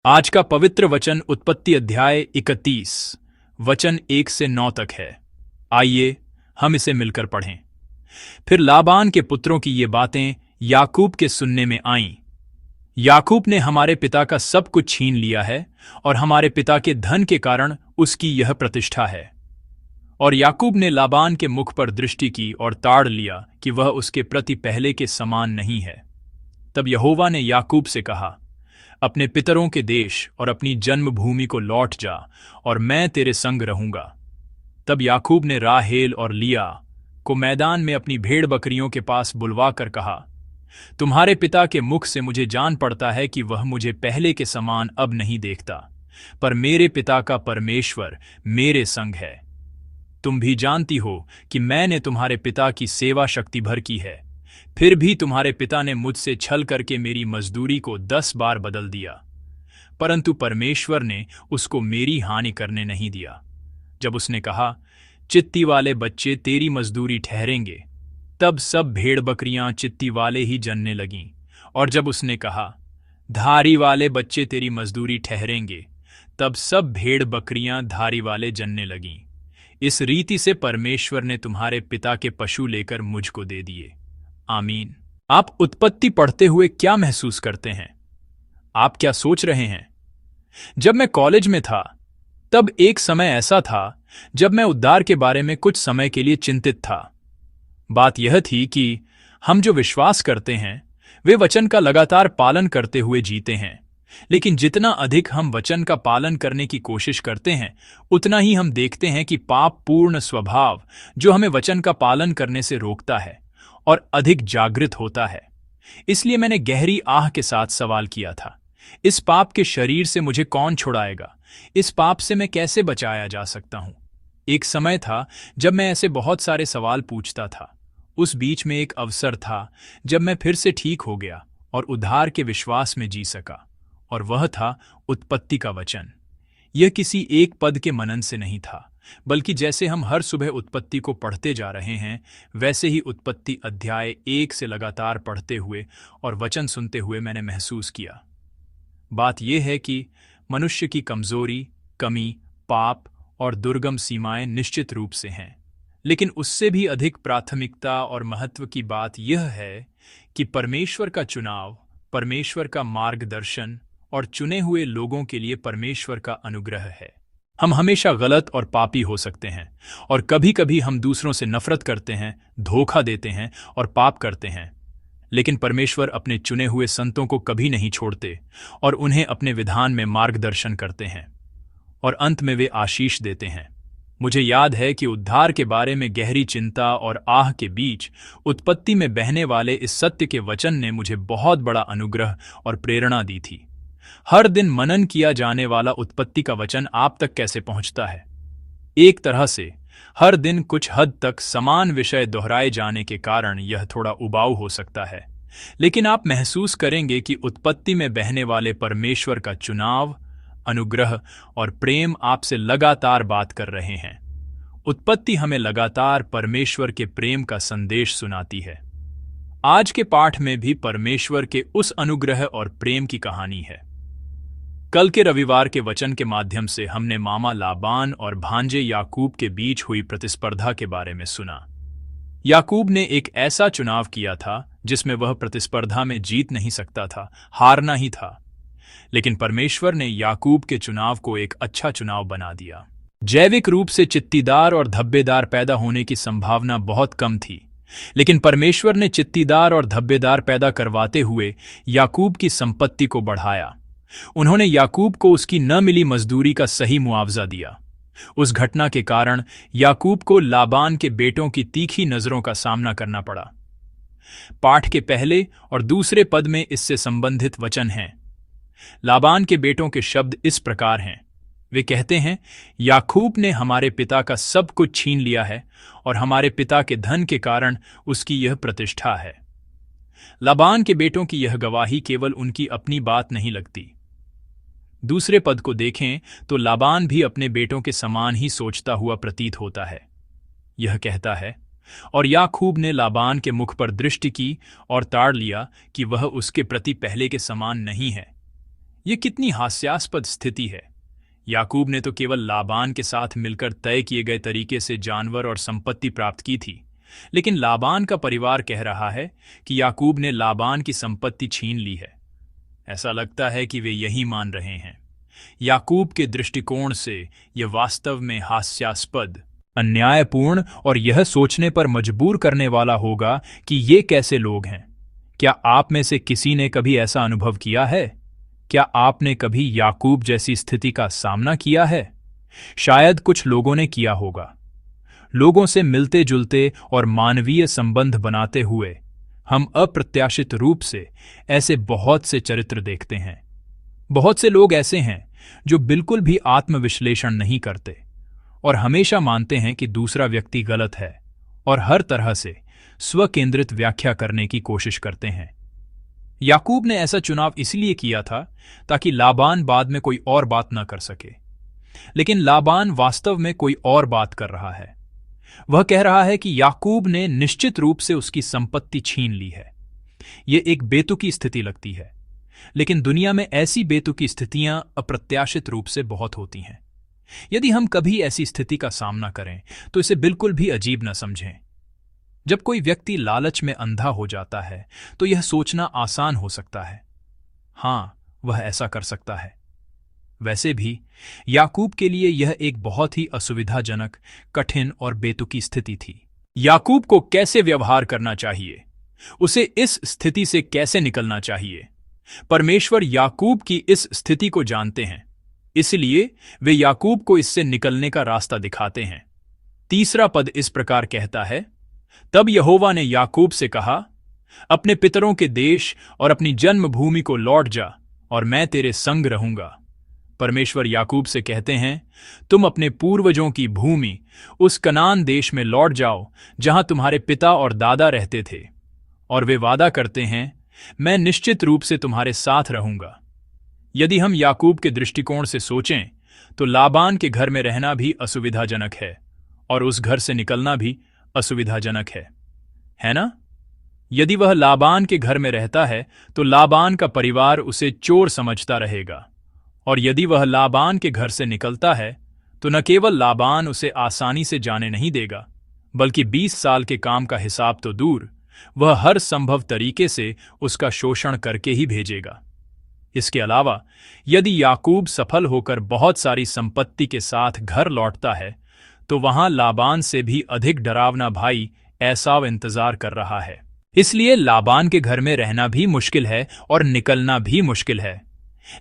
आज का पवित्र वचन उत्पत्ति अध्याय 31 वचन 1 से 9 तक है। आइए हम इसे मिलकर पढ़ें। फिर लाबान के पुत्रों की ये बातें याकूब के सुनने में आईं। याकूब ने हमारे पिता का सब कुछ छीन लिया है और हमारे पिता के धन के कारण उसकी यह प्रतिष्ठा है। और याकूब ने लाबान के मुख पर दृष्टि की और ताड़ लिया कि वह उसके प्रति पहले के समान नहीं है। तब यहोवा ने याकूब से कहा, अपने पितरों के देश और अपनी जन्मभूमि को लौट जा और मैं तेरे संग रहूंगा। तब याकूब ने राहेल और लिया को मैदान में अपनी भेड़ बकरियों के पास बुलवा कर कहा, तुम्हारे पिता के मुख से मुझे जान पड़ता है कि वह मुझे पहले के समान अब नहीं देखता, पर मेरे पिता का परमेश्वर मेरे संग है। तुम भी जानती हो कि मैंने तुम्हारे पिता की सेवा शक्ति भर की है, फिर भी तुम्हारे पिता ने मुझसे छल करके मेरी मजदूरी को 10 बार बदल दिया, परंतु परमेश्वर ने उसको मेरी हानि करने नहीं दिया। जब उसने कहा, चित्ती वाले बच्चे तेरी मजदूरी ठहरेंगे, तब सब भेड़ बकरियां चित्ती वाले ही जनने लगीं। और जब उसने कहा, धारी वाले बच्चे तेरी मजदूरी ठहरेंगे, तब सब भेड़ बकरियां धारी वाले जनने लगीं। इस रीति से परमेश्वर ने तुम्हारे पिता के पशु लेकर मुझको दे दिए। आमीन। आप उत्पत्ति पढ़ते हुए क्या महसूस करते हैं? आप क्या सोच रहे हैं? जब मैं कॉलेज में था, तब एक समय ऐसा था जब मैं उद्धार के बारे में कुछ समय के लिए चिंतित था। बात यह थी कि हम जो विश्वास करते हैं वे वचन का लगातार पालन करते हुए जीते हैं, लेकिन जितना अधिक हम वचन का पालन करने की कोशिश करते हैं, उतना ही हम देखते हैं कि पाप पूर्ण स्वभाव जो हमें वचन का पालन करने से रोकता है और अधिक जागृत होता है। इसलिए मैंने गहरी आह के साथ सवाल किया था, इस पाप के शरीर से मुझे कौन छुड़ाएगा? इस पाप से मैं कैसे बचाया जा सकता हूं? एक समय था जब मैं ऐसे बहुत सारे सवाल पूछता था। उस बीच में एक अवसर था जब मैं फिर से ठीक हो गया और उद्धार के विश्वास में जी सका, और वह था उत्पत्ति का वचन। यह किसी एक पद के मनन से नहीं था, बल्कि जैसे हम हर सुबह उत्पत्ति को पढ़ते जा रहे हैं, वैसे ही उत्पत्ति अध्याय 1 से लगातार पढ़ते हुए और वचन सुनते हुए मैंने महसूस किया। बात यह है कि मनुष्य की कमजोरी, कमी, पाप और दुर्गम सीमाएं निश्चित रूप से हैं, लेकिन उससे भी अधिक प्राथमिकता और महत्व की बात यह है कि परमेश्वर का चुनाव, परमेश्वर का मार्गदर्शन और चुने हुए लोगों के लिए परमेश्वर का अनुग्रह है। हम हमेशा गलत और पापी हो सकते हैं, और कभी कभी हम दूसरों से नफरत करते हैं, धोखा देते हैं और पाप करते हैं, लेकिन परमेश्वर अपने चुने हुए संतों को कभी नहीं छोड़ते और उन्हें अपने विधान में मार्गदर्शन करते हैं, और अंत में वे आशीष देते हैं। मुझे याद है कि उद्धार के बारे में गहरी चिंता और आह के बीच उत्पत्ति में बहने वाले इस सत्य के वचन ने मुझे बहुत बड़ा अनुग्रह और प्रेरणा दी थी। हर दिन मनन किया जाने वाला उत्पत्ति का वचन आप तक कैसे पहुंचता है? एक तरह से हर दिन कुछ हद तक समान विषय दोहराए जाने के कारण यह थोड़ा उबाऊ हो सकता है, लेकिन आप महसूस करेंगे कि उत्पत्ति में बहने वाले परमेश्वर का चुनाव, अनुग्रह और प्रेम आपसे लगातार बात कर रहे हैं। उत्पत्ति हमें लगातार परमेश्वर के प्रेम का संदेश सुनाती है। आज के पाठ में भी परमेश्वर के उस अनुग्रह और प्रेम की कहानी है। कल के रविवार के वचन के माध्यम से हमने मामा लाबान और भांजे याकूब के बीच हुई प्रतिस्पर्धा के बारे में सुना। याकूब ने एक ऐसा चुनाव किया था जिसमें वह प्रतिस्पर्धा में जीत नहीं सकता था, हारना ही था, लेकिन परमेश्वर ने याकूब के चुनाव को एक अच्छा चुनाव बना दिया। जैविक रूप से चित्तीदार और धब्बेदार पैदा होने की संभावना बहुत कम थी, लेकिन परमेश्वर ने चित्तीदार और धब्बेदार पैदा करवाते हुए याकूब की संपत्ति को बढ़ाया। उन्होंने याकूब को उसकी न मिली मजदूरी का सही मुआवजा दिया। उस घटना के कारण याकूब को लाबान के बेटों की तीखी नजरों का सामना करना पड़ा। पाठ के पहले और दूसरे पद में इससे संबंधित वचन हैं। लाबान के बेटों के शब्द इस प्रकार हैं। वे कहते हैं, याकूब ने हमारे पिता का सब कुछ छीन लिया है और हमारे पिता के धन के कारण उसकी यह प्रतिष्ठा है। लाबान के बेटों की यह गवाही केवल उनकी अपनी बात नहीं लगती। दूसरे पद को देखें तो लाबान भी अपने बेटों के समान ही सोचता हुआ प्रतीत होता है। यह कहता है, और याकूब ने लाबान के मुख पर दृष्टि की और ताड़ लिया कि वह उसके प्रति पहले के समान नहीं है। ये कितनी हास्यास्पद स्थिति है। याकूब ने तो केवल लाबान के साथ मिलकर तय किए गए तरीके से जानवर और संपत्ति प्राप्त की थी, लेकिन लाबान का परिवार कह रहा है कि याकूब ने लाबान की संपत्ति छीन ली है। ऐसा लगता है कि वे यही मान रहे हैं। याकूब के दृष्टिकोण से यह वास्तव में हास्यास्पद, अन्यायपूर्ण और यह सोचने पर मजबूर करने वाला होगा कि ये कैसे लोग हैं। क्या आप में से किसी ने कभी ऐसा अनुभव किया है? क्या आपने कभी याकूब जैसी स्थिति का सामना किया है? शायद कुछ लोगों ने किया होगा। लोगों से मिलते जुलते और मानवीय संबंध बनाते हुए हम अप्रत्याशित रूप से ऐसे बहुत से चरित्र देखते हैं। बहुत से लोग ऐसे हैं जो बिल्कुल भी आत्मविश्लेषण नहीं करते और हमेशा मानते हैं कि दूसरा व्यक्ति गलत है और हर तरह से स्वकेंद्रित व्याख्या करने की कोशिश करते हैं। याकूब ने ऐसा चुनाव इसलिए किया था ताकि लाबान बाद में कोई और बात न कर सके, लेकिन लाबान वास्तव में कोई और बात कर रहा है। वह कह रहा है कि याकूब ने निश्चित रूप से उसकी संपत्ति छीन ली है। यह एक बेतुकी स्थिति लगती है, लेकिन दुनिया में ऐसी बेतुकी स्थितियां अप्रत्याशित रूप से बहुत होती हैं। यदि हम कभी ऐसी स्थिति का सामना करें तो इसे बिल्कुल भी अजीब न समझें। जब कोई व्यक्ति लालच में अंधा हो जाता है तो यह सोचना आसान हो सकता है, हां, वह ऐसा कर सकता है। वैसे भी याकूब के लिए यह एक बहुत ही असुविधाजनक, कठिन और बेतुकी स्थिति थी। याकूब को कैसे व्यवहार करना चाहिए? उसे इस स्थिति से कैसे निकलना चाहिए? परमेश्वर याकूब की इस स्थिति को जानते हैं, इसलिए वे याकूब को इससे निकलने का रास्ता दिखाते हैं। 3 पद इस प्रकार कहता है, तब यहोवा ने याकूब से कहा, अपने पितरों के देश और अपनी जन्मभूमि को लौट जा और मैं तेरे संग रहूंगा। परमेश्वर याकूब से कहते हैं, तुम अपने पूर्वजों की भूमि, उस कनान देश में लौट जाओ जहां तुम्हारे पिता और दादा रहते थे। और वे वादा करते हैं, मैं निश्चित रूप से तुम्हारे साथ रहूंगा। यदि हम याकूब के दृष्टिकोण से सोचें तो लाबान के घर में रहना भी असुविधाजनक है और उस घर से निकलना भी असुविधाजनक है ना? यदि वह लाबान के घर में रहता है तो लाबान का परिवार उसे चोर समझता रहेगा, और यदि वह लाबान के घर से निकलता है तो न केवल लाबान उसे आसानी से जाने नहीं देगा, बल्कि 20 साल के काम का हिसाब तो दूर, वह हर संभव तरीके से उसका शोषण करके ही भेजेगा। इसके अलावा यदि याकूब सफल होकर बहुत सारी संपत्ति के साथ घर लौटता है तो वहां लाबान से भी अधिक डरावना भाई एसाव इंतजार कर रहा है। इसलिए लाबान के घर में रहना भी मुश्किल है और निकलना भी मुश्किल है।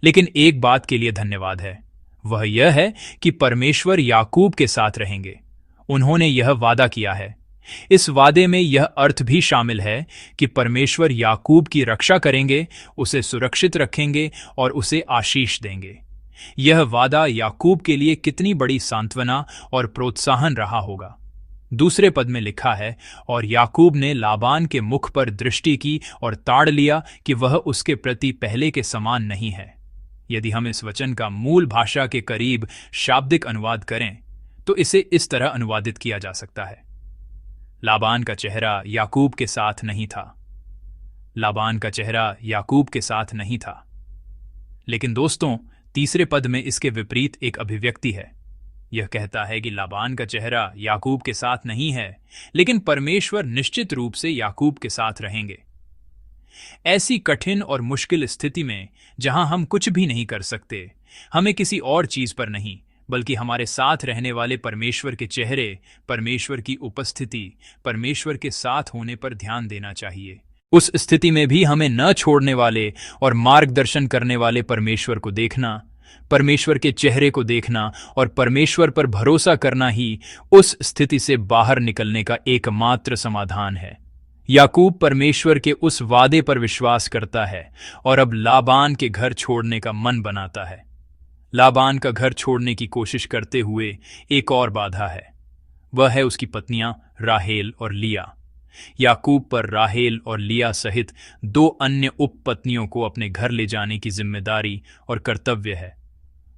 लेकिन एक बात के लिए धन्यवाद है, वह यह है कि परमेश्वर याकूब के साथ रहेंगे। उन्होंने यह वादा किया है। इस वादे में यह अर्थ भी शामिल है कि परमेश्वर याकूब की रक्षा करेंगे, उसे सुरक्षित रखेंगे और उसे आशीष देंगे। यह वादा याकूब के लिए कितनी बड़ी सांत्वना और प्रोत्साहन रहा होगा। 2 पद में लिखा है, और याकूब ने लाबान के मुख पर दृष्टि की और ताड़ लिया कि वह उसके प्रति पहले के समान नहीं है। यदि हम इस वचन का मूल भाषा के करीब शाब्दिक अनुवाद करें तो इसे इस तरह अनुवादित किया जा सकता है, लाबान का चेहरा याकूब के साथ नहीं था। लाबान का चेहरा याकूब के साथ नहीं था। लेकिन दोस्तों, 3 पद में इसके विपरीत एक अभिव्यक्ति है। यह कहता है कि लाबान का चेहरा याकूब के साथ नहीं है, लेकिन परमेश्वर निश्चित रूप से याकूब के साथ रहेंगे। ऐसी कठिन और मुश्किल स्थिति में जहां हम कुछ भी नहीं कर सकते, हमें किसी और चीज पर नहीं बल्कि हमारे साथ रहने वाले परमेश्वर के चेहरे, परमेश्वर की उपस्थिति, परमेश्वर के साथ होने पर ध्यान देना चाहिए। उस स्थिति में भी हमें न छोड़ने वाले और मार्गदर्शन करने वाले परमेश्वर को देखना, परमेश्वर के चेहरे को देखना और परमेश्वर पर भरोसा करना ही उस स्थिति से बाहर निकलने का एकमात्र समाधान है। याकूब परमेश्वर के उस वादे पर विश्वास करता है और अब लाबान के घर छोड़ने का मन बनाता है। लाबान का घर छोड़ने की कोशिश करते हुए एक और बाधा है, वह है उसकी पत्नियां राहेल और लिया। याकूब पर राहेल और लिया सहित 2 अन्य उपपत्नियों को अपने घर ले जाने की जिम्मेदारी और कर्तव्य है।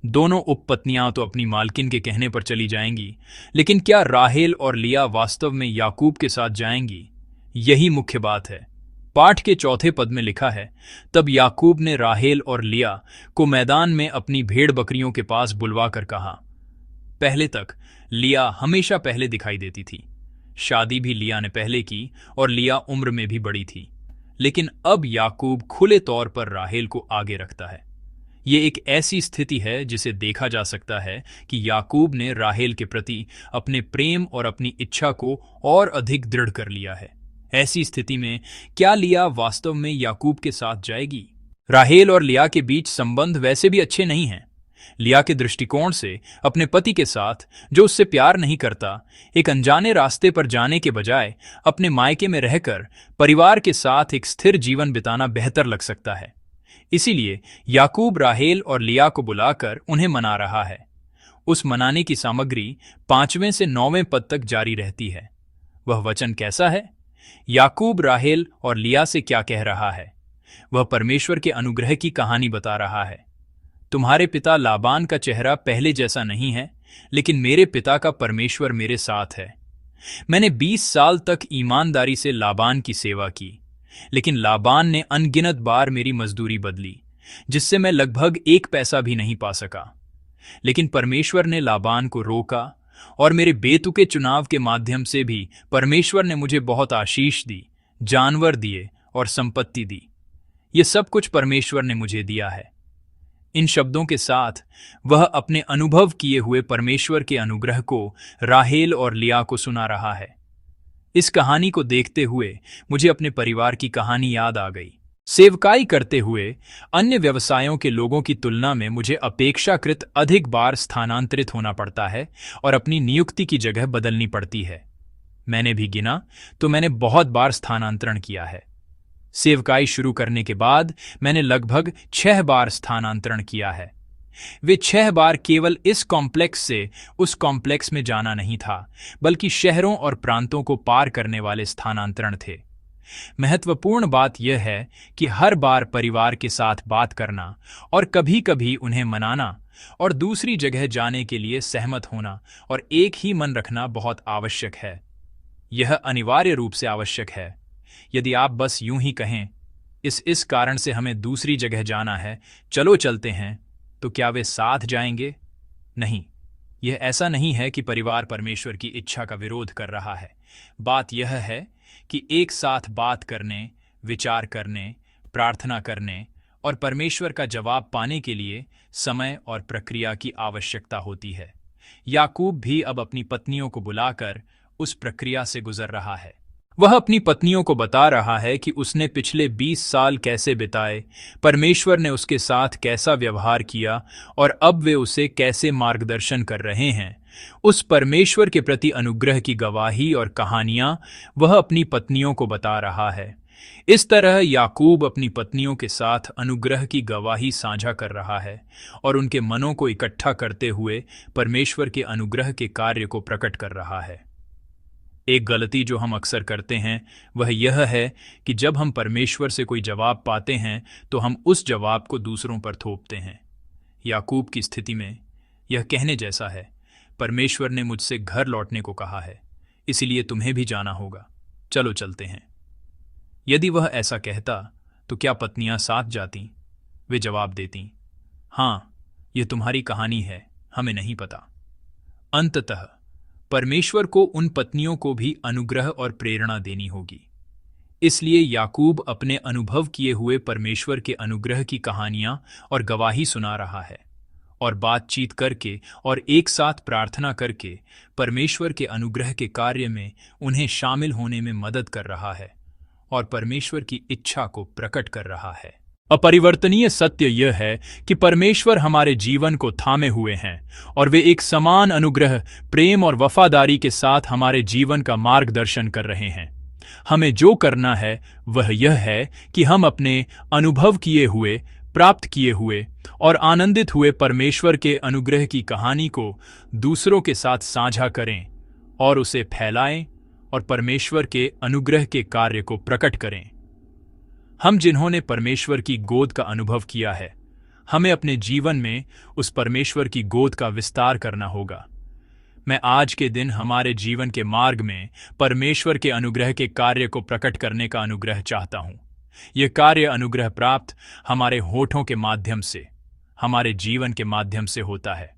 दोनों उपपत्नियां तो अपनी मालकिन के कहने पर चली जाएंगी, लेकिन क्या राहेल और लिया वास्तव में याकूब के साथ जाएंगी? यही मुख्य बात है। पाठ के चौथे पद में लिखा है, तब याकूब ने राहेल और लिया को मैदान में अपनी भेड़ बकरियों के पास बुलवा कर कहा। पहले तक लिया हमेशा पहले दिखाई देती थी। शादी भी लिया ने पहले की और लिया उम्र में भी बड़ी थी, लेकिन अब याकूब खुले तौर पर राहेल को आगे रखता है। ये एक ऐसी स्थिति है जिसे देखा जा सकता है कि याकूब ने राहेल के प्रति अपने प्रेम और अपनी इच्छा को और अधिक दृढ़ कर लिया है। ऐसी स्थिति में क्या लिया वास्तव में याकूब के साथ जाएगी? राहेल और लिया के बीच संबंध वैसे भी अच्छे नहीं हैं। लिया के दृष्टिकोण से अपने पति के साथ, जो उससे प्यार नहीं करता, एक अनजाने रास्ते पर जाने के बजाय अपने मायके में रहकर परिवार के साथ एक स्थिर जीवन बिताना बेहतर लग सकता है। इसीलिए याकूब राहेल और लिया को बुलाकर उन्हें मना रहा है। उस मनाने की सामग्री 5वें से 9वें पद तक जारी रहती है। वह वचन कैसा है? याकूब राहेल और लिया से क्या कह रहा है? वह परमेश्वर के अनुग्रह की कहानी बता रहा है। तुम्हारे पिता लाबान का चेहरा पहले जैसा नहीं है, लेकिन मेरे पिता का परमेश्वर मेरे साथ है। मैंने 20 साल तक ईमानदारी से लाबान की सेवा की, लेकिन लाबान ने अनगिनत बार मेरी मजदूरी बदली, जिससे मैं लगभग 1 पैसा भी नहीं पा सका। लेकिन परमेश्वर ने लाबान को रोका और मेरे बेतुके चुनाव के माध्यम से भी परमेश्वर ने मुझे बहुत आशीष दी, जानवर दिए और संपत्ति दी। ये सब कुछ परमेश्वर ने मुझे दिया है। इन शब्दों के साथ वह अपने अनुभव किए हुए परमेश्वर के अनुग्रह को राहेल और लिया को सुना रहा है। इस कहानी को देखते हुए मुझे अपने परिवार की कहानी याद आ गई। सेवकाई करते हुए अन्य व्यवसायों के लोगों की तुलना में मुझे अपेक्षाकृत अधिक बार स्थानांतरित होना पड़ता है और अपनी नियुक्ति की जगह बदलनी पड़ती है। मैंने भी गिना तो मैंने बहुत बार स्थानांतरण किया है। सेवकाई शुरू करने के बाद मैंने लगभग 6 बार स्थानांतरण किया है। वे 6 बार केवल इस कॉम्प्लेक्स से उस कॉम्प्लेक्स में जाना नहीं था, बल्कि शहरों और प्रांतों को पार करने वाले स्थानांतरण थे। महत्वपूर्ण बात यह है कि हर बार परिवार के साथ बात करना और कभी-कभी उन्हें मनाना और दूसरी जगह जाने के लिए सहमत होना और एक ही मन रखना बहुत आवश्यक है। यह अनिवार्य रूप से आवश्यक है। यदि आप बस यूं ही कहें, इस कारण से हमें दूसरी जगह जाना है, चलो चलते हैं, तो क्या वे साथ जाएंगे? नहीं, यह ऐसा नहीं है कि परिवार परमेश्वर की इच्छा का विरोध कर रहा है। बात यह है कि एक साथ बात करने, विचार करने, प्रार्थना करने और परमेश्वर का जवाब पाने के लिए समय और प्रक्रिया की आवश्यकता होती है। याकूब भी अब अपनी पत्नियों को बुलाकर उस प्रक्रिया से गुजर रहा है। वह अपनी पत्नियों को बता रहा है कि उसने पिछले 20 साल कैसे बिताए, परमेश्वर ने उसके साथ कैसा व्यवहार किया और अब वे उसे कैसे मार्गदर्शन कर रहे हैं। उस परमेश्वर के प्रति अनुग्रह की गवाही और कहानियां वह अपनी पत्नियों को बता रहा है। इस तरह याकूब अपनी पत्नियों के साथ अनुग्रह की गवाही साझा कर रहा है और उनके मनों को इकट्ठा करते हुए परमेश्वर के अनुग्रह के कार्य को प्रकट कर रहा है। एक गलती जो हम अक्सर करते हैं वह यह है कि जब हम परमेश्वर से कोई जवाब पाते हैं तो हम उस जवाब को दूसरों पर थोपते हैं। याकूब की स्थिति में यह कहने जैसा है, परमेश्वर ने मुझसे घर लौटने को कहा है, इसलिए तुम्हें भी जाना होगा, चलो चलते हैं। यदि वह ऐसा कहता तो क्या पत्नियां साथ जातीं? वे जवाब देतीं, हाँ, यह तुम्हारी कहानी है, हमें नहीं पता। अंततः परमेश्वर को उन पत्नियों को भी अनुग्रह और प्रेरणा देनी होगी। इसलिए याकूब अपने अनुभव किए हुए परमेश्वर के अनुग्रह की कहानियां और गवाही सुना रहा है और बातचीत करके और एक साथ प्रार्थना करके परमेश्वर के अनुग्रह के कार्य में उन्हें शामिल होने में मदद कर रहा है और परमेश्वर की इच्छा को प्रकट कर रहा है। अपरिवर्तनीय सत्य यह है कि परमेश्वर हमारे जीवन को थामे हुए हैं और वे एक समान अनुग्रह, प्रेम और वफादारी के साथ हमारे जीवन का मार्गदर्शन कर रहे हैं। हमें जो करना है वह यह है कि हम अपने अनुभव किए हुए, प्राप्त किए हुए और आनंदित हुए परमेश्वर के अनुग्रह की कहानी को दूसरों के साथ साझा करें और उसे फैलाएं और परमेश्वर के अनुग्रह के कार्य को प्रकट करें। हम जिन्होंने परमेश्वर की गोद का अनुभव किया है, हमें अपने जीवन में उस परमेश्वर की गोद का विस्तार करना होगा। मैं आज के दिन हमारे जीवन के मार्ग में परमेश्वर के अनुग्रह के कार्य को प्रकट करने का अनुग्रह चाहता हूं। यह कार्य अनुग्रह प्राप्त हमारे होठों के माध्यम से, हमारे जीवन के माध्यम से होता है।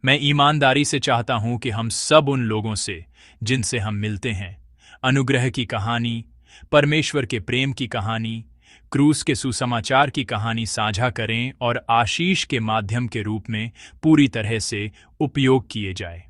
मैं ईमानदारी से चाहता हूं कि हम सब उन लोगों से जिनसे हम मिलते हैं अनुग्रह की कहानी, परमेश्वर के प्रेम की कहानी, क्रूस के सुसमाचार की कहानी साझा करें और आशीष के माध्यम के रूप में पूरी तरह से उपयोग किए जाए।